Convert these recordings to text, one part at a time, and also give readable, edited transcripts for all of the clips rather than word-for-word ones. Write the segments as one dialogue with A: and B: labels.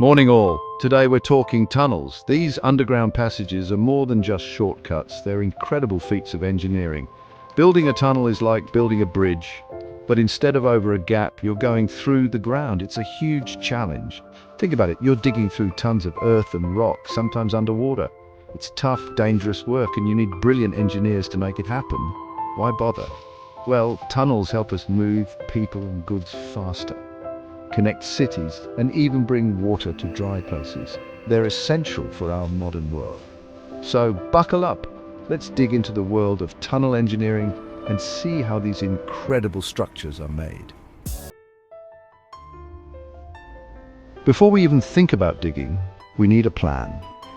A: Morning all. Today we're talking tunnels. These underground passages are more than just shortcuts, they're incredible feats of engineering. Building a tunnel is like building a bridge, but instead of over a gap, you're going through the ground. It's a huge challenge. Think about it, you're digging through tons of earth and rock, sometimes underwater. It's tough, dangerous work, and you need brilliant engineers to make it happen. Why bother? Well, tunnels help us move people and goods faster, connect cities, and even bring water to dry places. They're essential for our modern world. So buckle up. Let's dig into the world of tunnel engineering and see how these incredible structures are made. Before we even think about digging, we need a plan.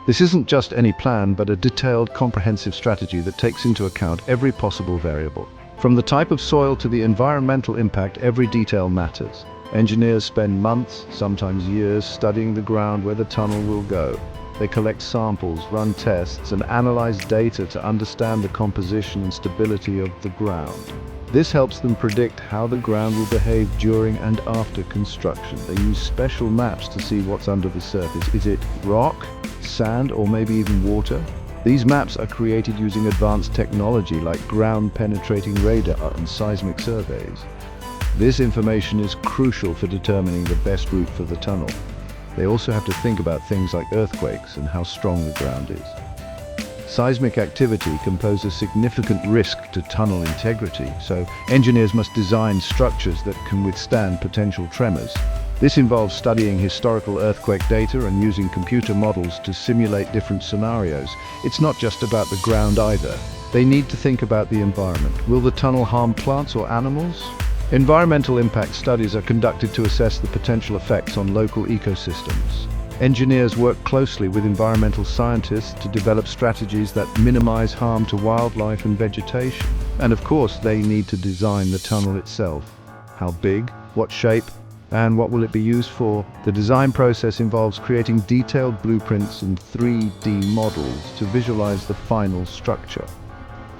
A: This isn't just any plan, but a detailed, comprehensive strategy that takes into account every possible variable. From the type of soil to the environmental impact, every detail matters. Engineers spend months, sometimes years, studying the ground where the tunnel will go. They collect samples, run tests, and analyze data to understand the composition and stability of the ground. This helps them predict how the ground will behave during and after construction. They use special maps to see what's under the surface. Is it rock, sand, or maybe even water? These maps are created using advanced technology like ground-penetrating radar and seismic surveys. This information is crucial for determining the best route for the tunnel. They also have to think about things like earthquakes and how strong the ground is. Seismic activity can pose a significant risk to tunnel integrity, so engineers must design structures that can withstand potential tremors. This involves studying historical earthquake data and using computer models to simulate different scenarios. It's not just about the ground either. They need to think about the environment. Will the tunnel harm plants or animals? Environmental impact studies are conducted to assess the potential effects on local ecosystems. Engineers work closely with environmental scientists to develop strategies that minimize harm to wildlife and vegetation. And of course, they need to design the tunnel itself. How big, what shape, and what will it be used for? The design process involves creating detailed blueprints and 3D models to visualize the final structure.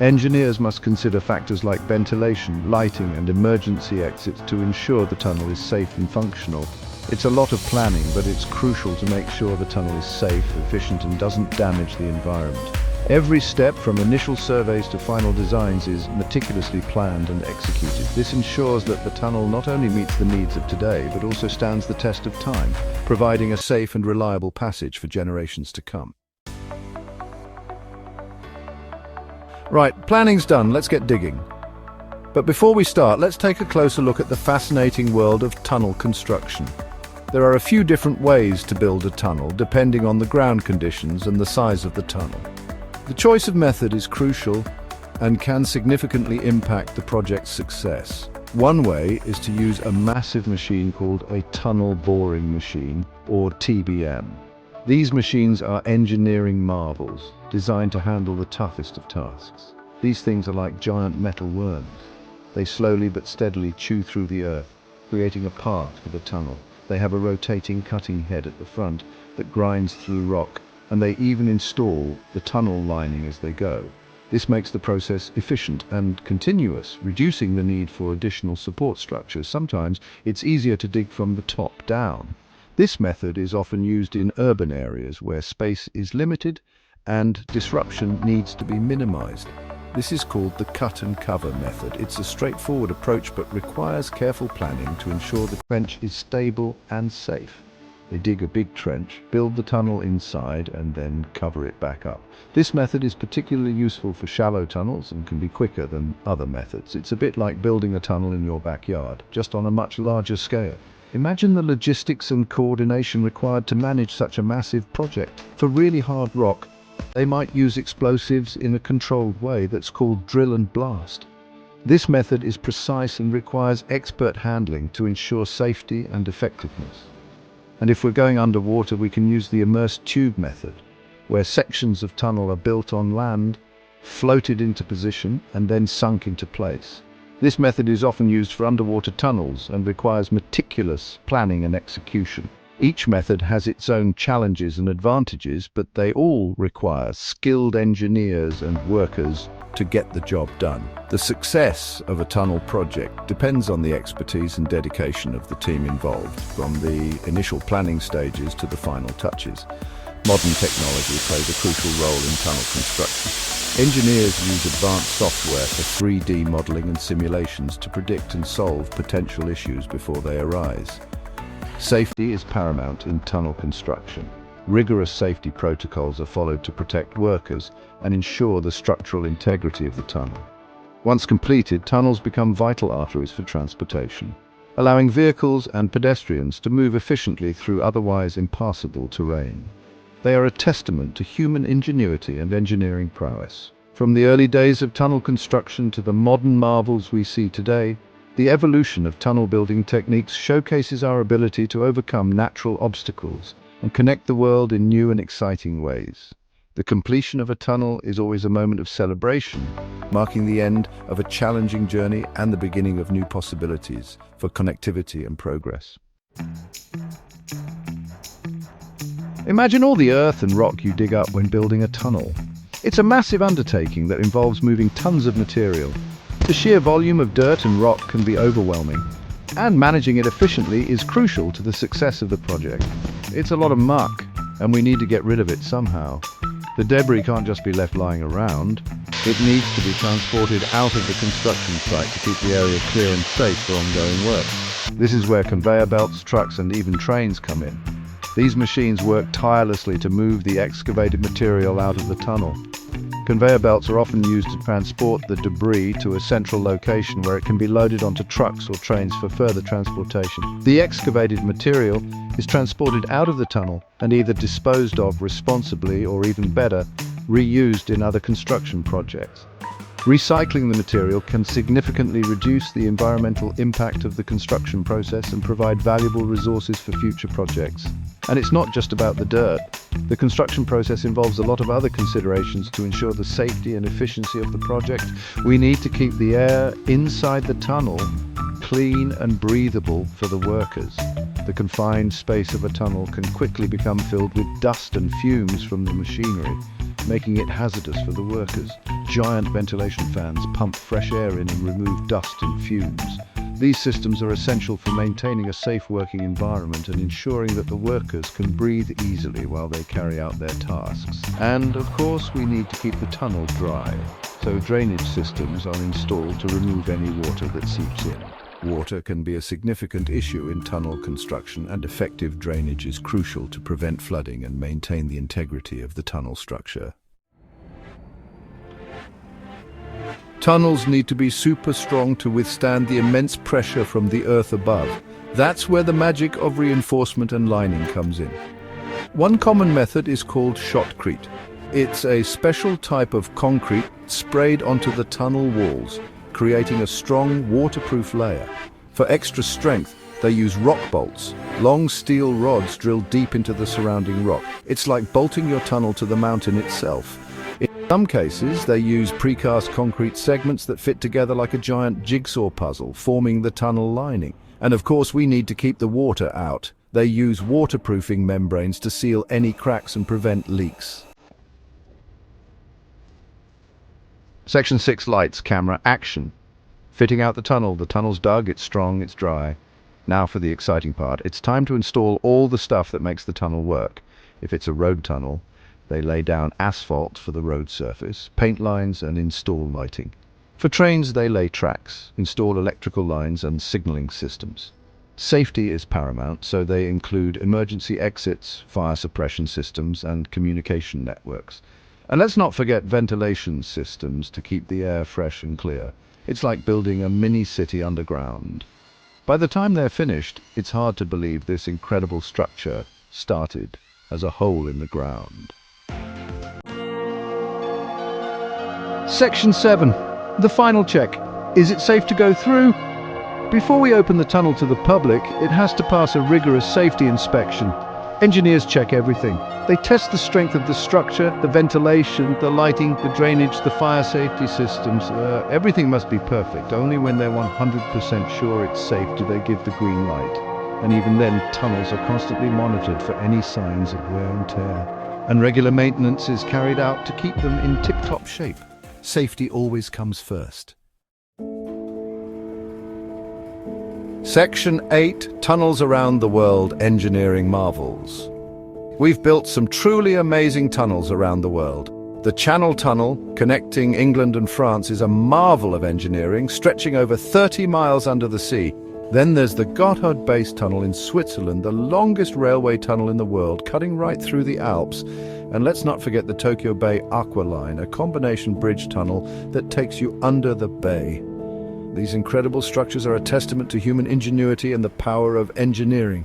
A: Engineers must consider factors like ventilation, lighting, and emergency exits to ensure the tunnel is safe and functional. It's a lot of planning, but it's crucial to make sure the tunnel is safe, efficient, and doesn't damage the environment. Every step from initial surveys to final designs is meticulously planned and executed. This ensures that the tunnel not only meets the needs of today, but also stands the test of time, providing a safe and reliable passage for generations to come. Right, planning's done, let's get digging. But before we start, let's take a closer look at the fascinating world of tunnel construction. There are a few different ways to build a tunnel, depending on the ground conditions and the size of the tunnel. The choice of method is crucial and can significantly impact the project's success. One way is to use a massive machine called a tunnel boring machine, or TBM. These machines are engineering marvels, designed to handle the toughest of tasks. These things are like giant metal worms. They slowly but steadily chew through the earth, creating a path for the tunnel. They have a rotating cutting head at the front that grinds through rock, and they even install the tunnel lining as they go. This makes the process efficient and continuous, reducing the need for additional support structures. Sometimes it's easier to dig from the top down. This method is often used in urban areas where space is limited and disruption needs to be minimized. This is called the cut and cover method. It's a straightforward approach but requires careful planning to ensure the trench is stable and safe. They dig a big trench, build the tunnel inside, and then cover it back up. This method is particularly useful for shallow tunnels and can be quicker than other methods. It's a bit like building a tunnel in your backyard, just on a much larger scale. Imagine the logistics and coordination required to manage such a massive project. For really hard rock, they might use explosives in a controlled way that's called drill and blast. This method is precise and requires expert handling to ensure safety and effectiveness. And if we're going underwater, we can use the immersed tube method, where sections of tunnel are built on land, floated into position, and then sunk into place. This method is often used for underwater tunnels and requires meticulous planning and execution. Each method has its own challenges and advantages, but they all require skilled engineers and workers
B: to get the job done. The success of a tunnel project depends on the expertise and dedication of the team involved, from the initial planning stages to the final touches. Modern technology plays a crucial role in tunnel construction. Engineers use advanced software for 3D modeling and simulations to predict and solve potential issues before they arise. Safety is paramount in tunnel construction. Rigorous safety protocols are followed to protect workers and ensure the structural integrity of the tunnel. Once completed, tunnels become vital arteries for transportation, allowing vehicles and pedestrians to move efficiently through otherwise impassable terrain. They are a testament to human ingenuity and engineering prowess. From the early days of tunnel construction to the modern marvels we see today, the evolution of tunnel building techniques showcases our ability to overcome natural obstacles and connect the world in new and exciting ways. The completion of a tunnel is always a moment of celebration, marking the end of a challenging journey and the beginning of new possibilities for connectivity and progress.
A: Imagine all the earth and rock you dig up when building a tunnel. It's a massive undertaking that involves moving tons of material. The sheer volume of dirt and rock can be overwhelming, and managing it efficiently is crucial to the success of the project. It's a lot of muck, and we need to get rid of it somehow. The debris can't just be left lying around. It needs to be transported out of the construction site to keep the area clear and safe for ongoing work. This is where conveyor belts, trucks, and even trains come in. These machines work tirelessly to move the excavated material out of the tunnel. Conveyor belts are often used to transport the debris to a central location where it can be loaded onto trucks or trains for further transportation. The excavated material is transported out of the tunnel and either disposed of responsibly or, even better, reused in other construction projects. Recycling the material can significantly reduce the environmental impact of the construction process and provide valuable resources for future projects. And it's not just about the dirt. The construction process involves a lot of other considerations to ensure the safety and efficiency of the project. We need to keep the air inside the tunnel clean and breathable for the workers. The confined space of a tunnel can quickly become filled with dust and fumes from the machinery, making it hazardous for the workers. Giant ventilation fans pump fresh air in and remove dust and fumes. These systems are essential for maintaining a safe working environment and ensuring that the workers can breathe easily while they carry out their tasks. And of course, we need to keep the tunnel dry, so drainage systems are installed to remove any water that seeps in. Water can be a significant issue in tunnel construction, and effective drainage is crucial to prevent flooding and maintain the integrity of the tunnel structure. Tunnels need to be super strong to withstand the immense pressure from the earth above. That's where the magic of reinforcement and lining comes in. One common method is called shotcrete. It's a special type of concrete sprayed onto the tunnel walls, creating a strong, waterproof layer. For extra strength, they use rock bolts, long steel rods drilled deep into the surrounding rock. It's like bolting your tunnel to the mountain itself. In some cases, they use precast concrete segments that fit together like a giant jigsaw puzzle, forming the tunnel lining. And of course, we need to keep the water out. They use waterproofing membranes to seal any cracks and prevent leaks. Section 6 lights, camera, action. Fitting out the tunnel. The tunnel's dug, it's strong, it's dry. Now for the exciting part. It's time to install all the stuff that makes the tunnel work. If it's a road tunnel, they lay down asphalt for the road surface, paint lines, and install lighting. For trains, they lay tracks, install electrical lines and signaling systems. Safety is paramount, so they include emergency exits, fire suppression systems, and communication networks. And let's not forget ventilation systems to keep the air fresh and clear. It's like building a mini-city underground. By the time they're finished, it's hard to believe this incredible structure started as a hole in the ground. Section 7. The final check. Is it safe to go through? Before we open the tunnel to the public, it has to pass a rigorous safety inspection. Engineers check everything. They test the strength of the structure, the ventilation, the lighting, the drainage, the fire safety systems. Everything must be perfect. Only when they're 100% sure it's safe do they give the green light. And even then, tunnels are constantly monitored for any signs of wear and tear. And regular maintenance is carried out to keep them in tip-top shape.
B: safety always comes first. Section 8, Tunnels Around the World, Engineering Marvels. We've built some truly amazing tunnels around the world. The Channel Tunnel, connecting England and France, is a marvel of engineering, stretching over 30 miles under the sea. Then there's the Gotthard Base Tunnel in Switzerland, the longest railway tunnel in the world, cutting right through the Alps. And let's not forget the Tokyo Bay Aqua Line, a combination bridge tunnel that takes you under the bay. These incredible structures are a testament to human ingenuity and the power of engineering.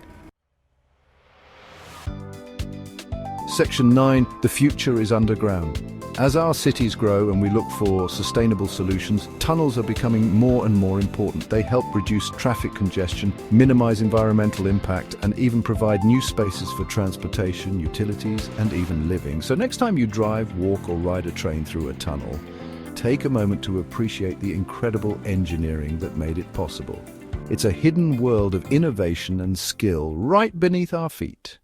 B: Section 9, the future is underground. As our cities grow and we look for sustainable solutions, tunnels are becoming more and more important. They help reduce traffic congestion, minimize environmental impact, and even provide new spaces for transportation, utilities, and even living. So next time you drive, walk, or ride a train through a tunnel, take a moment to appreciate the incredible engineering that made it possible. It's a hidden world of innovation and skill right beneath our feet.